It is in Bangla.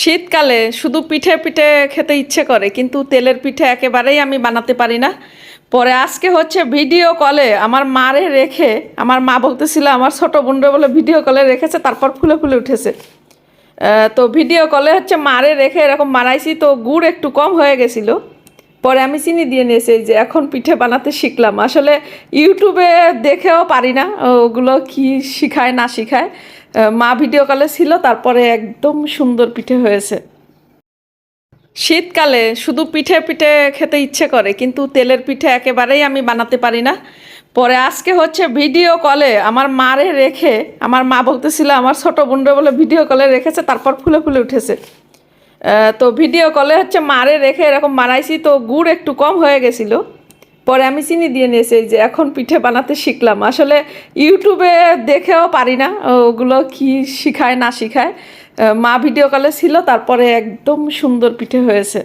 শীতকালে শুধু পিঠে পিঠে খেতে ইচ্ছে করে, কিন্তু তেলের পিঠে একেবারেই আমি বানাতে পারি না। পরে আজকে হচ্ছে ভিডিও কলে আমার মারে রেখে, আমার মা বলতেছিল আমার ছোট বোনরে বলে ভিডিও কলে রেখেছে, তারপর ফুলে ফুলে উঠেছে। তো ভিডিও কলে হচ্ছে মারে রেখে এরকম মারাইছি, তো গুড় একটু কম হয়ে গেছিলো। পরে আমি চিনি দিয়ে নিয়েছি, এই যে এখন পিঠে বানাতে শিখলাম। আসলে ইউটিউবে দেখেও পারি না ওগুলো কি শিখায় না শিখায়। মা ভিডিও কলে ছিল, তারপরে একদম সুন্দর পিঠে হয়েছে। শীতকালে শুধু পিঠে পিঠে খেতে ইচ্ছে করে, কিন্তু তেলের পিঠে একেবারেই আমি বানাতে পারি না। পরে আজকে হচ্ছে ভিডিও কলে আমার মারে রেখে, আমার মা বলতেছিল আমার ছোট বোনরে বলে ভিডিও কলে রেখেছে, তারপর ফুলে ফুলে উঠেছে। তো ভিডিও কলে হচ্ছে মারে রেখে এরকম মারাইছি, তো গুড় একটু কম হয়ে গেছিলো। পরে আমি চিনি দিয়ে নিয়েছি, এই যে এখন পিঠে বানাতে শিখলাম। আসলে ইউটিউবে দেখেও পারি না ওগুলো কি শিখায় না শিখায়। মা ভিডিও কলে ছিল, তারপরে একদম সুন্দর পিঠে হয়েছে।